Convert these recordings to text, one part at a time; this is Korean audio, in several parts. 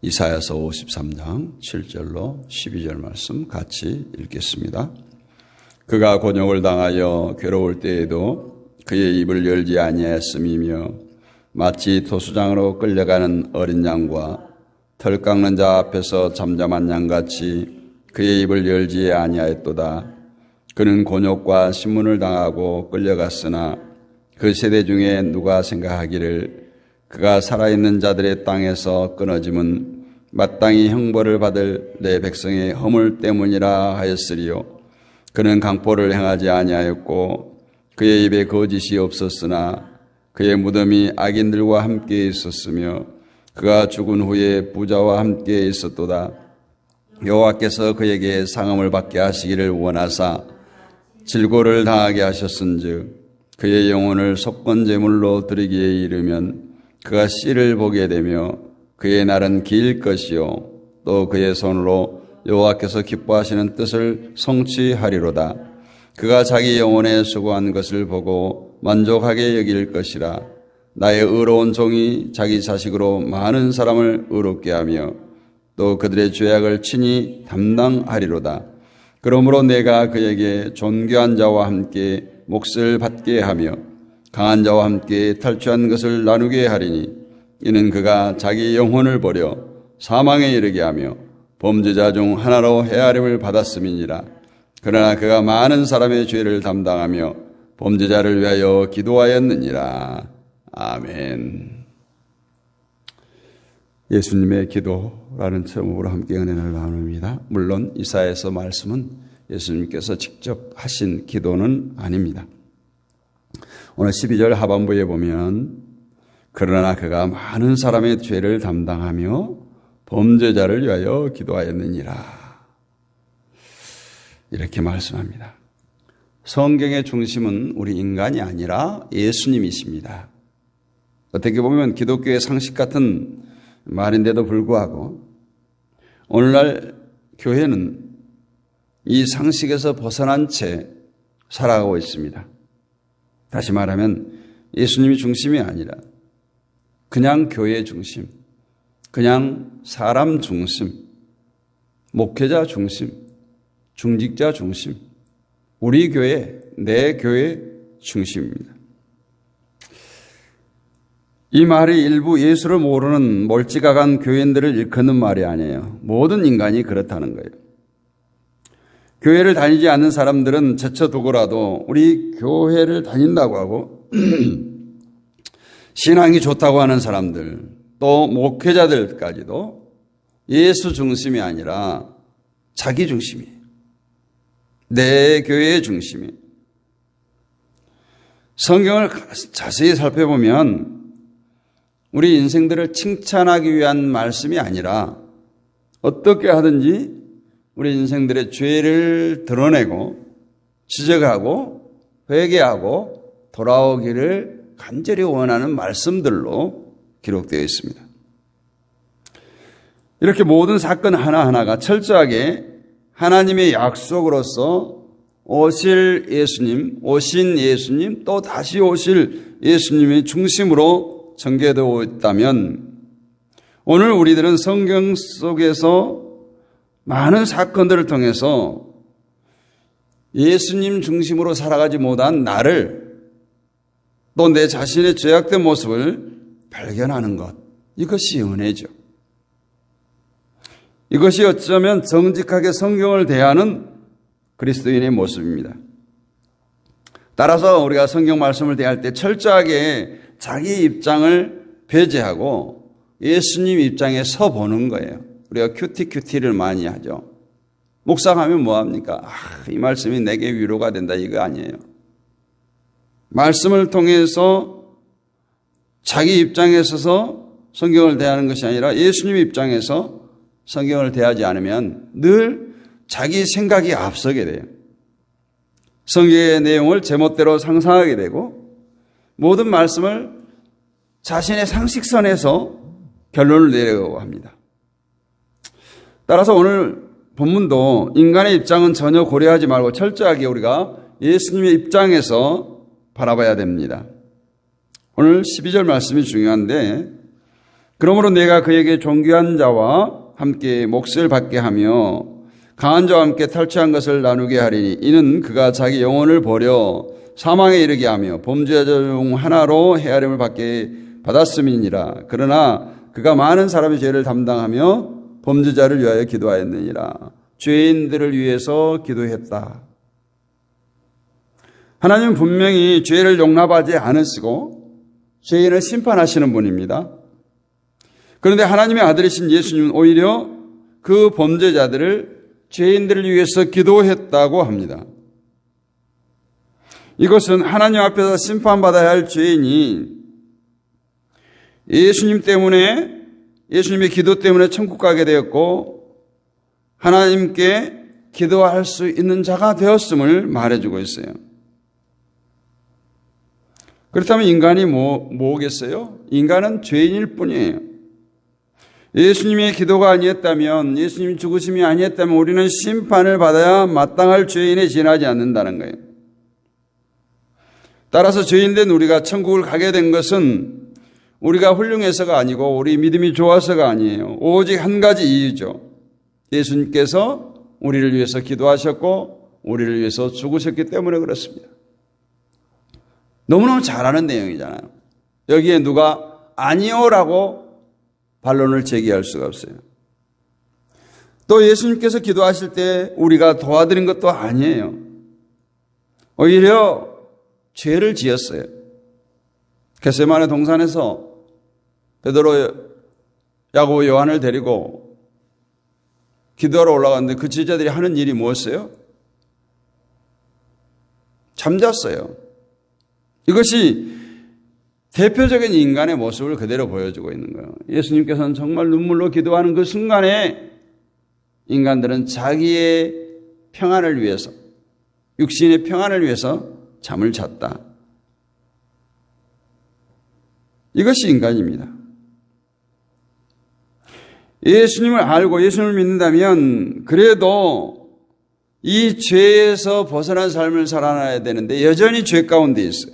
이사야서 53장 7절로 12절 말씀 같이 읽겠습니다. 그가 곤욕을 당하여 괴로울 때에도 그의 입을 열지 아니하였음이며 마치 토수장으로 끌려가는 어린 양과 털 깎는 자 앞에서 잠잠한 양같이 그의 입을 열지 아니하였도다. 그는 곤욕과 신문을 당하고 끌려갔으나 그 세대 중에 누가 생각하기를 그가 살아있는 자들의 땅에서 끊어짐은 마땅히 형벌을 받을 내 백성의 허물 때문이라 하였으리요. 그는 강포를 행하지 아니하였고 그의 입에 거짓이 없었으나 그의 무덤이 악인들과 함께 있었으며 그가 죽은 후에 부자와 함께 있었도다. 여호와께서 그에게 상함을 받게 하시기를 원하사 질고를 당하게 하셨은즉 그의 영혼을 속건제물로 드리기에 이르면 그가 씨를 보게 되며 그의 날은 길 것이요 또 그의 손으로 여호와께서 기뻐하시는 뜻을 성취하리로다. 그가 자기 영혼에 수고한 것을 보고 만족하게 여길 것이라. 나의 의로운 종이 자기 자식으로 많은 사람을 의롭게 하며 또 그들의 죄악을 친히 담당하리로다. 그러므로 내가 그에게 존귀한 자와 함께 몫을 받게 하며 강한 자와 함께 탈취한 것을 나누게 하리니 이는 그가 자기 영혼을 버려 사망에 이르게 하며 범죄자 중 하나로 헤아림을 받았음이니라. 그러나 그가 많은 사람의 죄를 담당하며 범죄자를 위하여 기도하였느니라. 아멘. 예수님의 기도라는 제목으로 함께 은혜를 나눕니다. 물론 이사야서 말씀은 예수님께서 직접 하신 기도는 아닙니다. 오늘 12절 하반부에 보면 그러나 그가 많은 사람의 죄를 담당하며 범죄자를 위하여 기도하였느니라. 이렇게 말씀합니다. 성경의 중심은 우리 인간이 아니라 예수님이십니다. 어떻게 보면 기독교의 상식 같은 말인데도 불구하고 오늘날 교회는 이 상식에서 벗어난 채 살아가고 있습니다. 다시 말하면 예수님이 중심이 아니라 그냥 교회 중심, 그냥 사람 중심, 목회자 중심, 중직자 중심, 우리 교회, 내 교회 중심입니다. 이 말이 일부 예수를 모르는 멀찌감한 교인들을 일컫는 말이 아니에요. 모든 인간이 그렇다는 거예요. 교회를 다니지 않는 사람들은 제쳐두고라도 우리 교회를 다닌다고 하고 신앙이 좋다고 하는 사람들, 또 목회자들까지도 예수 중심이 아니라 자기 중심이에요. 내 교회의 중심이에요. 성경을 자세히 살펴보면 우리 인생들을 칭찬하기 위한 말씀이 아니라 어떻게 하든지 우리 인생들의 죄를 드러내고 지적하고 회개하고 돌아오기를 간절히 원하는 말씀들로 기록되어 있습니다. 이렇게 모든 사건 하나하나가 철저하게 하나님의 약속으로서 오신 예수님 또 다시 오실 예수님의 중심으로 전개되어 있다면 오늘 우리들은 성경 속에서 많은 사건들을 통해서 예수님 중심으로 살아가지 못한 나를 또 내 자신의 죄악된 모습을 발견하는 것, 이것이 은혜죠. 이것이 어쩌면 정직하게 성경을 대하는 그리스도인의 모습입니다. 따라서 우리가 성경 말씀을 대할 때 철저하게 자기 입장을 배제하고 예수님 입장에 서 보는 거예요. 우리가 큐티를 많이 하죠. 묵상하면 뭐합니까? 이 말씀이 내게 위로가 된다, 이거 아니에요. 말씀을 통해서 자기 입장에 서서 성경을 대하는 것이 아니라 예수님 입장에서 성경을 대하지 않으면 늘 자기 생각이 앞서게 돼요. 성경의 내용을 제멋대로 상상하게 되고 모든 말씀을 자신의 상식선에서 결론을 내려고 합니다. 따라서 오늘 본문도 인간의 입장은 전혀 고려하지 말고 철저하게 우리가 예수님의 입장에서 바라봐야 됩니다. 오늘 12절 말씀이 중요한데 그러므로 내가 그에게 존귀한 자와 함께 몫을 받게 하며 강한 자와 함께 탈취한 것을 나누게 하리니 이는 그가 자기 영혼을 버려 사망에 이르게 하며 범죄자 중 하나로 헤아림을 받게 받았음이니라. 그러나 그가 많은 사람의 죄를 담당하며 범죄자를 위하여 기도하였느니라. 죄인들을 위해서 기도했다. 하나님은 분명히 죄를 용납하지 않으시고 죄인을 심판하시는 분입니다. 그런데 하나님의 아들이신 예수님은 오히려 그 범죄자들을 죄인들을 위해서 기도했다고 합니다. 이것은 하나님 앞에서 심판받아야 할 죄인이 예수님의 기도 때문에 천국 가게 되었고 하나님께 기도할 수 있는 자가 되었음을 말해주고 있어요. 그렇다면 인간이 뭐겠어요? 인간은 죄인일 뿐이에요. 예수님의 기도가 아니었다면, 예수님 죽으심이 아니었다면 우리는 심판을 받아야 마땅할 죄인에 지나지 않는다는 거예요. 따라서 죄인된 우리가 천국을 가게 된 것은 우리가 훌륭해서가 아니고 우리 믿음이 좋아서가 아니에요. 오직 한 가지 이유죠. 예수님께서 우리를 위해서 기도하셨고 우리를 위해서 죽으셨기 때문에 그렇습니다. 너무너무 잘 아는 내용이잖아요. 여기에 누가 아니요라고 반론을 제기할 수가 없어요. 또 예수님께서 기도하실 때 우리가 도와드린 것도 아니에요. 오히려 죄를 지었어요. 겟세마네 동산에서 베드로, 야고보, 요한을 데리고 기도하러 올라갔는데 그 제자들이 하는 일이 무엇이에요? 잠잤어요. 이것이 대표적인 인간의 모습을 그대로 보여주고 있는 거예요. 예수님께서는 정말 눈물로 기도하는 그 순간에 인간들은 자기의 평안을 위해서, 육신의 평안을 위해서 잠을 잤다. 이것이 인간입니다. 예수님을 알고 예수님을 믿는다면 그래도 이 죄에서 벗어난 삶을 살아나야 되는데 여전히 죄 가운데 있어요.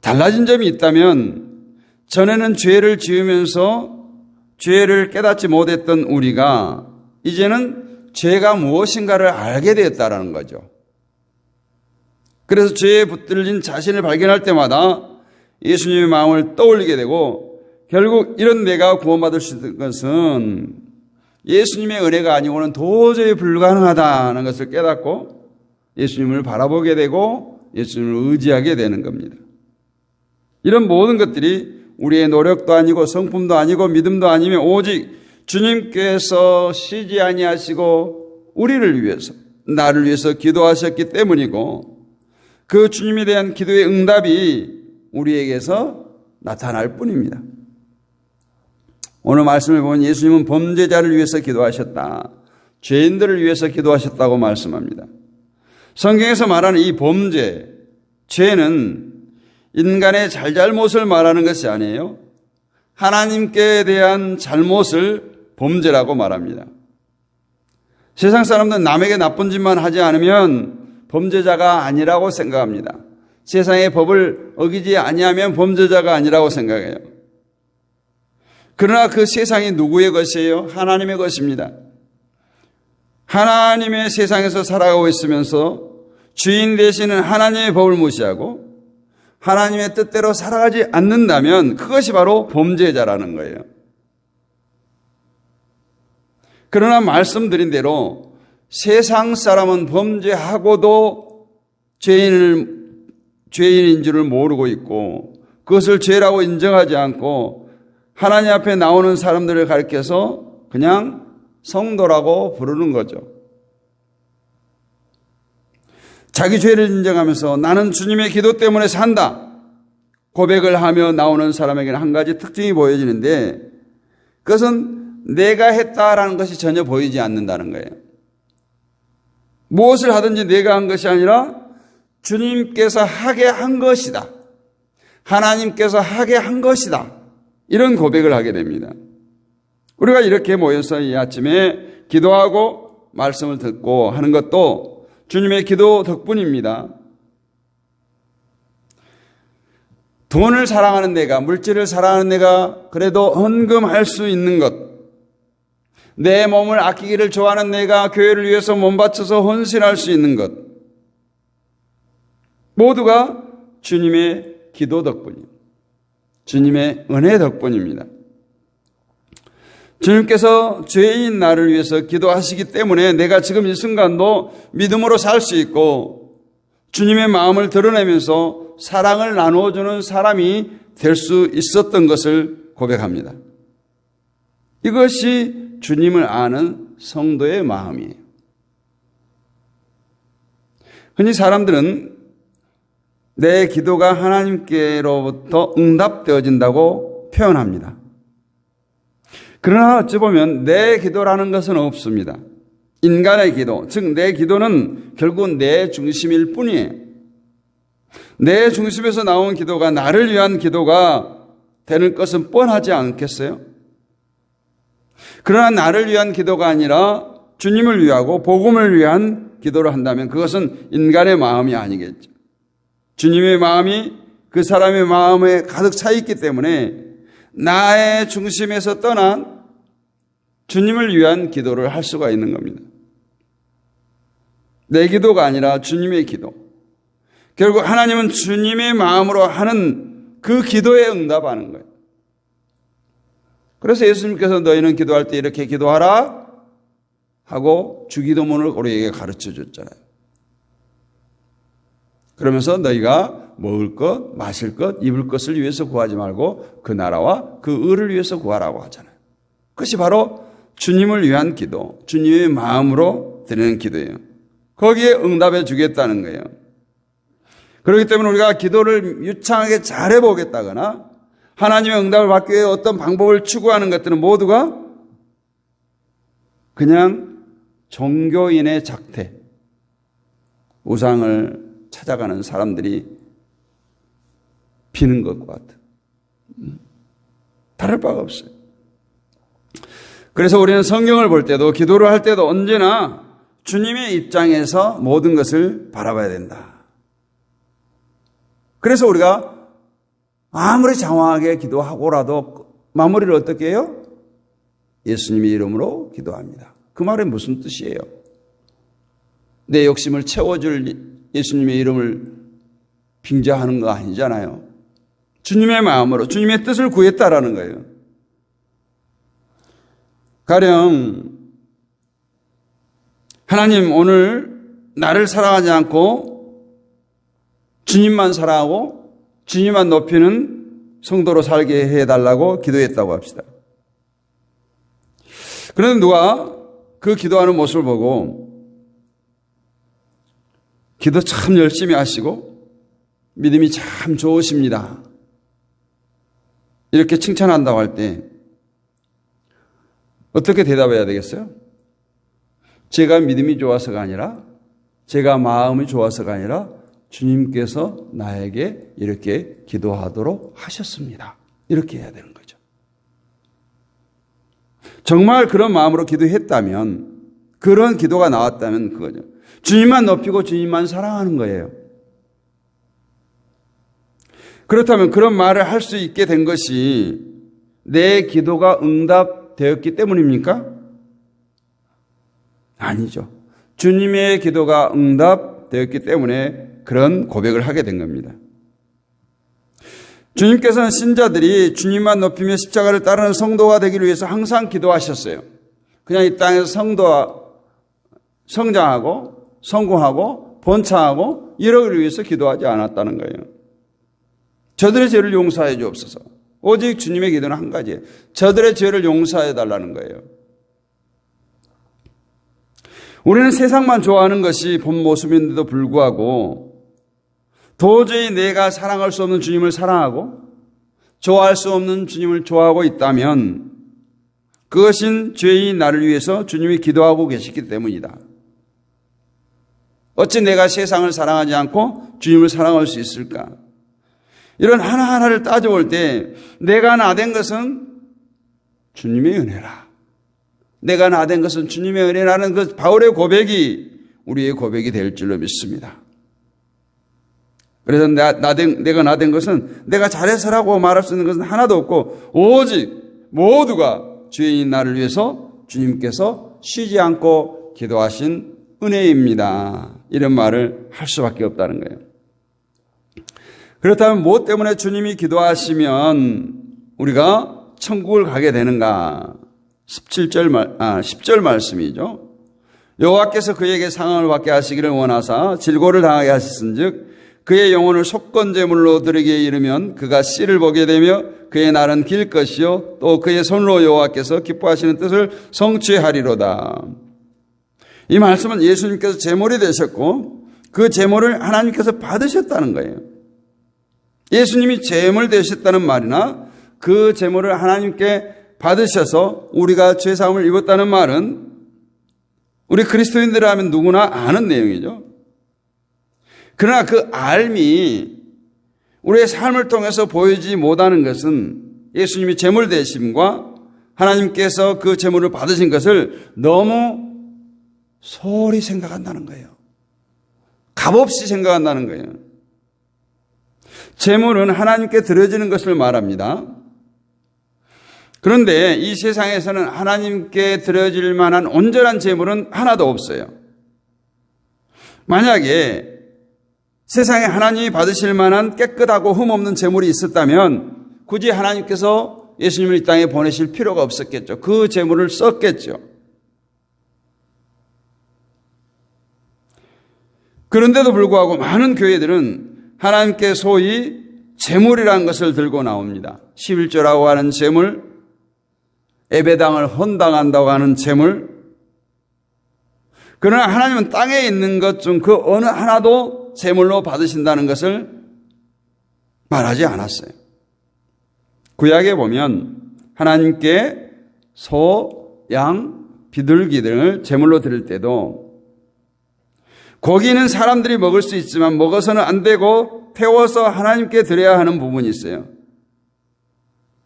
달라진 점이 있다면 전에는 죄를 지으면서 죄를 깨닫지 못했던 우리가 이제는 죄가 무엇인가를 알게 되었다는 거죠. 그래서 죄에 붙들린 자신을 발견할 때마다 예수님의 마음을 떠올리게 되고 결국 이런 내가 구원받을 수 있는 것은 예수님의 은혜가 아니고는 도저히 불가능하다는 것을 깨닫고 예수님을 바라보게 되고 예수님을 의지하게 되는 겁니다. 이런 모든 것들이 우리의 노력도 아니고 성품도 아니고 믿음도 아니며 오직 주님께서 쉬지 아니하시고 우리를 위해서, 나를 위해서 기도하셨기 때문이고 그 주님에 대한 기도의 응답이 우리에게서 나타날 뿐입니다. 오늘 말씀을 보면 예수님은 범죄자를 위해서 기도하셨다. 죄인들을 위해서 기도하셨다고 말씀합니다. 성경에서 말하는 이 범죄, 죄는 인간의 잘잘못을 말하는 것이 아니에요. 하나님께 대한 잘못을 범죄라고 말합니다. 세상 사람들은 남에게 나쁜 짓만 하지 않으면 범죄자가 아니라고 생각합니다. 세상의 법을 어기지 아니하면 범죄자가 아니라고 생각해요. 그러나 그 세상이 누구의 것이에요? 하나님의 것입니다. 하나님의 세상에서 살아가고 있으면서 주인 되시는 하나님의 법을 무시하고 하나님의 뜻대로 살아가지 않는다면 그것이 바로 범죄자라는 거예요. 그러나 말씀드린 대로 세상 사람은 범죄하고도 죄인인 줄을 모르고 있고 그것을 죄라고 인정하지 않고 하나님 앞에 나오는 사람들을 가리켜서 그냥 성도라고 부르는 거죠. 자기 죄를 인정하면서 나는 주님의 기도 때문에 산다 고백을 하며 나오는 사람에게는 한 가지 특징이 보여지는데 그것은 내가 했다라는 것이 전혀 보이지 않는다는 거예요. 무엇을 하든지 내가 한 것이 아니라 주님께서 하게 한 것이다. 하나님께서 하게 한 것이다. 이런 고백을 하게 됩니다. 우리가 이렇게 모여서 이 아침에 기도하고 말씀을 듣고 하는 것도 주님의 기도 덕분입니다. 돈을 사랑하는 내가, 물질을 사랑하는 내가 그래도 헌금할 수 있는 것, 내 몸을 아끼기를 좋아하는 내가 교회를 위해서 몸 바쳐서 헌신할 수 있는 것, 모두가 주님의 기도 덕분입니다. 주님의 은혜 덕분입니다. 주님께서 죄인 나를 위해서 기도하시기 때문에 내가 지금 이 순간도 믿음으로 살 수 있고 주님의 마음을 드러내면서 사랑을 나누어주는 사람이 될 수 있었던 것을 고백합니다. 이것이 주님을 아는 성도의 마음이에요. 흔히 사람들은 내 기도가 하나님께로부터 응답되어진다고 표현합니다. 그러나 어찌 보면 내 기도라는 것은 없습니다. 인간의 기도, 즉 내 기도는 결국은 내 중심일 뿐이에요. 내 중심에서 나온 기도가 나를 위한 기도가 되는 것은 뻔하지 않겠어요? 그러나 나를 위한 기도가 아니라 주님을 위하고 복음을 위한 기도를 한다면 그것은 인간의 마음이 아니겠죠. 주님의 마음이 그 사람의 마음에 가득 차 있기 때문에 나의 중심에서 떠난 주님을 위한 기도를 할 수가 있는 겁니다. 내 기도가 아니라 주님의 기도. 결국 하나님은 주님의 마음으로 하는 그 기도에 응답하는 거예요. 그래서 예수님께서 너희는 기도할 때 이렇게 기도하라 하고 주기도문을 우리에게 가르쳐 줬잖아요. 그러면서 너희가 먹을 것, 마실 것, 입을 것을 위해서 구하지 말고 그 나라와 그 의를 위해서 구하라고 하잖아요. 그것이 바로 주님을 위한 기도, 주님의 마음으로 드리는 기도예요. 거기에 응답해 주겠다는 거예요. 그렇기 때문에 우리가 기도를 유창하게 잘해보겠다거나 하나님의 응답을 받기 위해 어떤 방법을 추구하는 것들은 모두가 그냥 종교인의 작태, 우상을 찾아가는 사람들이 비는 것과 같은, 다를 바가 없어요. 그래서 우리는 성경을 볼 때도 기도를 할 때도 언제나 주님의 입장에서 모든 것을 바라봐야 된다. 그래서 우리가 아무리 장황하게 기도하고라도 마무리를 어떻게 해요? 예수님의 이름으로 기도합니다. 그 말은 무슨 뜻이에요? 내 욕심을 채워줄 예수님의 이름을 빙자하는 거 아니잖아요. 주님의 마음으로 주님의 뜻을 구했다라는 거예요. 가령 하나님 오늘 나를 사랑하지 않고 주님만 사랑하고 주님만 높이는 성도로 살게 해달라고 기도했다고 합시다. 그런데 누가 그 기도하는 모습을 보고 기도 참 열심히 하시고 믿음이 참 좋으십니다, 이렇게 칭찬한다고 할 때 어떻게 대답해야 되겠어요? 제가 믿음이 좋아서가 아니라, 제가 마음이 좋아서가 아니라 주님께서 나에게 이렇게 기도하도록 하셨습니다, 이렇게 해야 되는 거죠. 정말 그런 마음으로 기도했다면, 그런 기도가 나왔다면 그거죠. 주님만 높이고 주님만 사랑하는 거예요. 그렇다면 그런 말을 할 수 있게 된 것이 내 기도가 응답되었기 때문입니까? 아니죠. 주님의 기도가 응답되었기 때문에 그런 고백을 하게 된 겁니다. 주님께서는 신자들이 주님만 높이며 십자가를 따르는 성도가 되기를 위해서 항상 기도하셨어요. 그냥 이 땅에서 성장하고 성공하고 번창하고 이러기 위해서 기도하지 않았다는 거예요. 저들의 죄를 용서해 주옵소서. 오직 주님의 기도는 한 가지예요. 저들의 죄를 용서해 달라는 거예요. 우리는 세상만 좋아하는 것이 본 모습인데도 불구하고 도저히 내가 사랑할 수 없는 주님을 사랑하고 좋아할 수 없는 주님을 좋아하고 있다면 그것은 죄인 나를 위해서 주님이 기도하고 계시기 때문이다. 어찌 내가 세상을 사랑하지 않고 주님을 사랑할 수 있을까? 이런 하나하나를 따져볼 때 내가 나된 것은 주님의 은혜라. 내가 나된 것은 주님의 은혜라는 그 바울의 고백이 우리의 고백이 될 줄로 믿습니다. 그래서 내가 나된 것은 내가 잘해서라고 말할 수 있는 것은 하나도 없고 오직 모두가 죄인인 나를 위해서 주님께서 쉬지 않고 기도하신 은혜입니다. 이런 말을 할 수밖에 없다는 거예요. 그렇다면 무엇 때문에 주님이 기도하시면 우리가 천국을 가게 되는가? 10절 말씀이죠. 여호와께서 그에게 상함을 받게 하시기를 원하사 질고를 당하게 하셨은즉 그의 영혼을 속건제물로 드리기에 이르면 그가 씨를 보게 되며 그의 날은 길 것이요 또 그의 손으로 여호와께서 기뻐하시는 뜻을 성취하리로다. 이 말씀은 예수님께서 제물이 되셨고 그 제물을 하나님께서 받으셨다는 거예요. 예수님이 제물 되셨다는 말이나 그 제물을 하나님께 받으셔서 우리가 죄사함을 입었다는 말은 우리 그리스도인들이라면 누구나 아는 내용이죠. 그러나 그 알미 우리의 삶을 통해서 보이지 못하는 것은 예수님이 제물 되심과 하나님께서 그 제물을 받으신 것을 너무 소홀히 생각한다는 거예요. 값없이 생각한다는 거예요. 제물은 하나님께 드려지는 것을 말합니다. 그런데 이 세상에서는 하나님께 드려질 만한 온전한 제물은 하나도 없어요. 만약에 세상에 하나님이 받으실 만한 깨끗하고 흠없는 제물이 있었다면 굳이 하나님께서 예수님을 이 땅에 보내실 필요가 없었겠죠. 그 제물을 썼겠죠. 그런데도 불구하고 많은 교회들은 하나님께 소위 제물이라는 것을 들고 나옵니다. 11조라고 하는 제물, 예배당을 헌당한다고 하는 제물. 그러나 하나님은 땅에 있는 것 중 그 어느 하나도 제물로 받으신다는 것을 말하지 않았어요. 구약에 보면 하나님께 소, 양, 비둘기 등을 제물로 드릴 때도 고기는 사람들이 먹을 수 있지만 먹어서는 안 되고 태워서 하나님께 드려야 하는 부분이 있어요.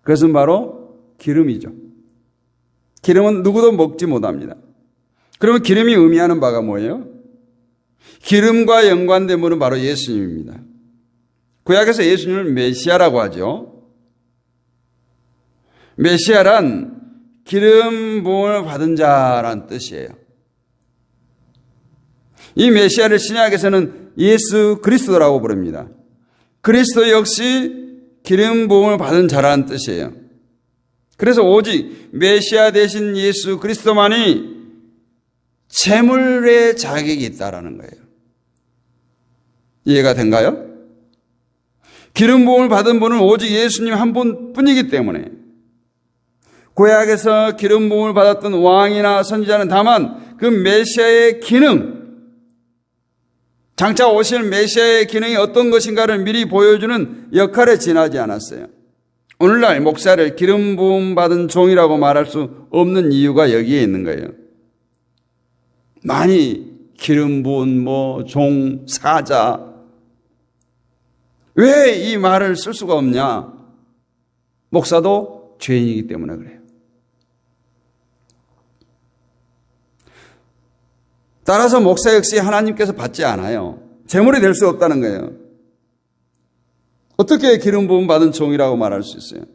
그것은 바로 기름이죠. 기름은 누구도 먹지 못합니다. 그러면 기름이 의미하는 바가 뭐예요? 기름과 연관된 분은 바로 예수님입니다. 구약에서 예수님을 메시아라고 하죠. 메시아란 기름 부음을 받은 자란 뜻이에요. 이 메시아를 신약에서는 예수 그리스도라고 부릅니다. 그리스도 역시 기름 부음을 받은 자라는 뜻이에요. 그래서 오직 메시아 되신 예수 그리스도만이 제물의 자격이 있다라는 거예요. 이해가 된가요? 기름 부음을 받은 분은 오직 예수님 한 분뿐이기 때문에 구약에서 기름 부음을 받았던 왕이나 선지자는 다만 그 메시아의 기능, 장차 오실 메시아의 기능이 어떤 것인가를 미리 보여주는 역할에 지나지 않았어요. 오늘날 목사를 기름 부음 받은 종이라고 말할 수 없는 이유가 여기에 있는 거예요. 많이 기름 부은 종, 사자. 왜 이 말을 쓸 수가 없냐? 목사도 죄인이기 때문에 그래요. 따라서 목사 역시 하나님께서 받지 않아요. 제물이 될 수 없다는 거예요. 어떻게 기름 부음 받은 종이라고 말할 수 있어요?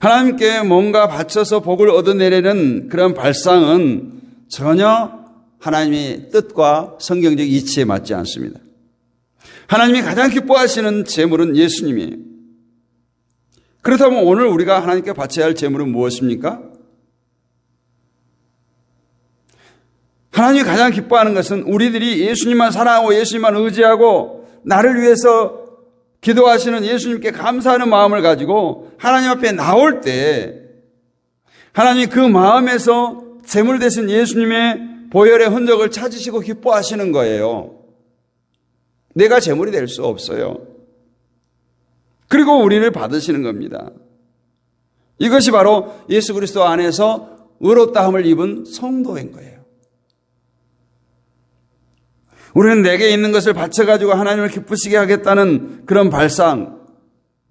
하나님께 뭔가 바쳐서 복을 얻어내려는 그런 발상은 전혀 하나님의 뜻과 성경적 이치에 맞지 않습니다. 하나님이 가장 기뻐하시는 제물은 예수님이에요. 그렇다면 오늘 우리가 하나님께 바쳐야 할 제물은 무엇입니까? 하나님이 가장 기뻐하는 것은 우리들이 예수님만 사랑하고 예수님만 의지하고 나를 위해서 기도하시는 예수님께 감사하는 마음을 가지고 하나님 앞에 나올 때 하나님이 그 마음에서 제물 되신 예수님의 보혈의 흔적을 찾으시고 기뻐하시는 거예요. 내가 제물이 될 수 없어요. 그리고 우리를 받으시는 겁니다. 이것이 바로 예수 그리스도 안에서 의롭다함을 입은 성도인 거예요. 우리는 내게 있는 것을 바쳐가지고 하나님을 기쁘시게 하겠다는 그런 발상,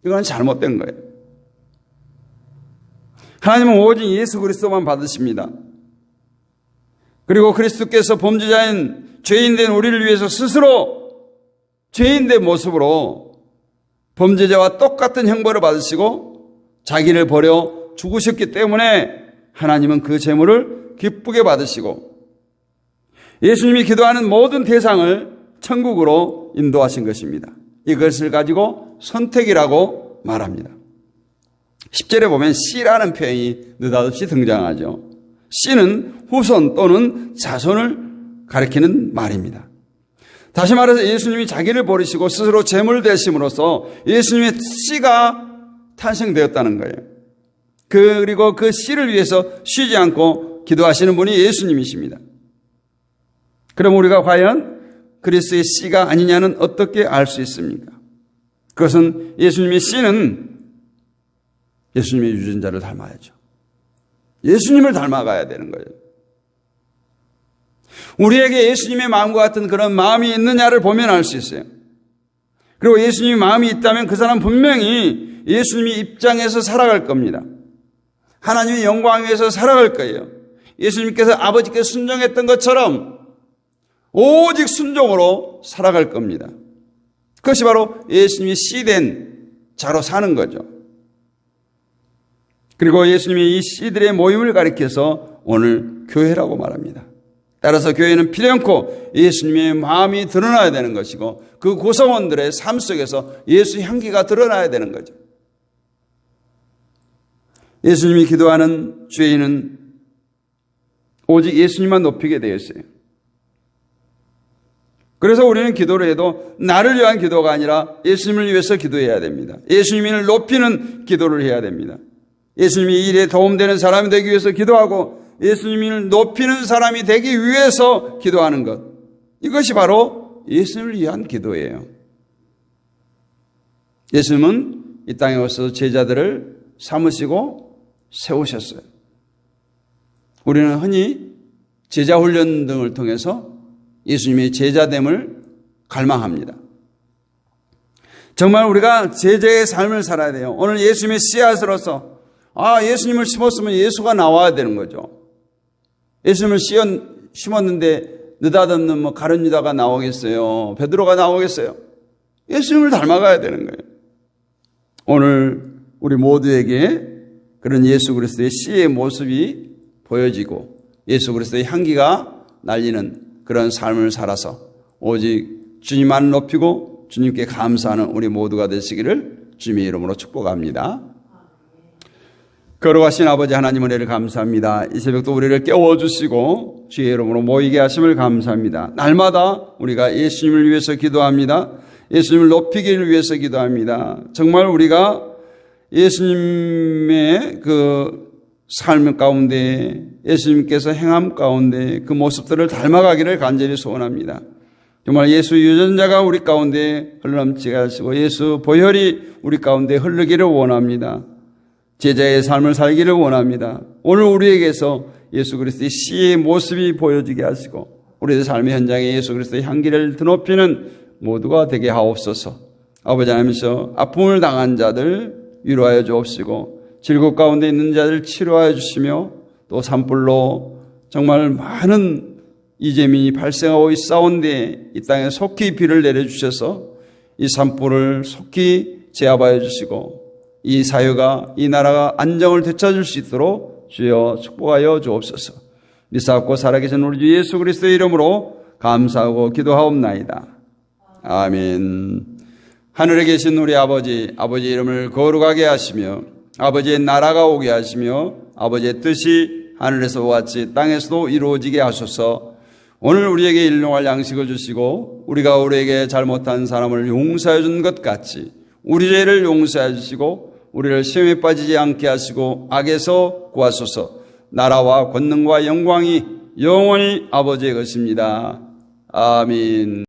이건 잘못된 거예요. 하나님은 오직 예수 그리스도만 받으십니다. 그리고 그리스도께서 범죄자인 죄인된 우리를 위해서 스스로 죄인의 모습으로 범죄자와 똑같은 형벌을 받으시고 자기를 버려 죽으셨기 때문에 하나님은 그 제물을 기쁘게 받으시고 예수님이 기도하는 모든 대상을 천국으로 인도하신 것입니다. 이것을 가지고 선택이라고 말합니다. 10절에 보면 씨라는 표현이 느닷없이 등장하죠. 씨는 후손 또는 자손을 가리키는 말입니다. 다시 말해서 예수님이 자기를 버리시고 스스로 제물 되심으로써 예수님의 씨가 탄생되었다는 거예요. 그리고 그 씨를 위해서 쉬지 않고 기도하시는 분이 예수님이십니다. 그럼 우리가 과연 그리스도의 씨가 아니냐는 어떻게 알 수 있습니까? 그것은 예수님의 씨는 예수님의 유전자를 닮아야죠. 예수님을 닮아가야 되는 거예요. 우리에게 예수님의 마음과 같은 그런 마음이 있느냐를 보면 알 수 있어요. 그리고 예수님의 마음이 있다면 그 사람 분명히 예수님의 입장에서 살아갈 겁니다. 하나님의 영광 위에서 살아갈 거예요. 예수님께서 아버지께 순종했던 것처럼 오직 순종으로 살아갈 겁니다. 그것이 바로 예수님이 씨된 자로 사는 거죠. 그리고 예수님이 이 씨들의 모임을 가리켜서 오늘 교회라고 말합니다. 따라서 교회는 필연코 예수님의 마음이 드러나야 되는 것이고 그 구성원들의 삶 속에서 예수 향기가 드러나야 되는 거죠. 예수님이 기도하는 죄인은 오직 예수님만 높이게 되어 있어요. 그래서 우리는 기도를 해도 나를 위한 기도가 아니라 예수님을 위해서 기도해야 됩니다. 예수님을 높이는 기도를 해야 됩니다. 예수님이 이 일에 도움되는 사람이 되기 위해서 기도하고 예수님을 높이는 사람이 되기 위해서 기도하는 것. 이것이 바로 예수님을 위한 기도예요. 예수님은 이 땅에 오셔서 제자들을 삼으시고 세우셨어요. 우리는 흔히 제자 훈련 등을 통해서 예수님의 제자됨을 갈망합니다. 정말 우리가 제자의 삶을 살아야 돼요. 오늘 예수님의 씨앗으로서 예수님을 심었으면 예수가 나와야 되는 거죠. 예수님을 심었는데 느닷없는 가룟 유다가 나오겠어요? 베드로가 나오겠어요? 예수님을 닮아가야 되는 거예요. 오늘 우리 모두에게 그런 예수 그리스도의 씨의 모습이 보여지고 예수 그리스도의 향기가 날리는 그런 삶을 살아서 오직 주님만 높이고 주님께 감사하는 우리 모두가 되시기를 주님의 이름으로 축복합니다. 거룩하신 아버지 하나님 은혜를 감사합니다. 이 새벽도 우리를 깨워주시고 주의 이름으로 모이게 하심을 감사합니다. 날마다 우리가 예수님을 위해서 기도합니다. 예수님을 높이기를 위해서 기도합니다. 정말 우리가 예수님의 그 삶 가운데 예수님께서 행함 가운데 그 모습들을 닮아가기를 간절히 소원합니다. 정말 예수 유전자가 우리 가운데 흘러넘치게 하시고 예수 보혈이 우리 가운데 흐르기를 원합니다. 제자의 삶을 살기를 원합니다. 오늘 우리에게서 예수 그리스도의 씨의 모습이 보여지게 하시고 우리의 삶의 현장에 예수 그리스도의 향기를 드높이는 모두가 되게 하옵소서. 아버지 하나님께서 아픔을 당한 자들 위로하여 주옵시고 질곡 가운데 있는 자들 치료하여 주시며 또 산불로 정말 많은 이재민이 발생하고 있사온데 이 땅에 속히 비를 내려주셔서 이 산불을 속히 제압하여 주시고 이 사회가 이 나라가 안정을 되찾을 수 있도록 주여 축복하여 주옵소서. 믿사옵고 살아계신 우리 주 예수 그리스도의 이름으로 감사하고 기도하옵나이다. 아멘. 하늘에 계신 우리 아버지 이름을 거룩하게 하시며 아버지의 나라가 오게 하시며 아버지의 뜻이 하늘에서와 같이 땅에서도 이루어지게 하소서. 오늘 우리에게 일용할 양식을 주시고 우리가 우리에게 잘못한 사람을 용서해 준 것 같이 우리 죄를 용서해 주시고 우리를 시험에 빠지지 않게 하시고 악에서 구하소서. 나라와 권능과 영광이 영원히 아버지의 것입니다. 아멘.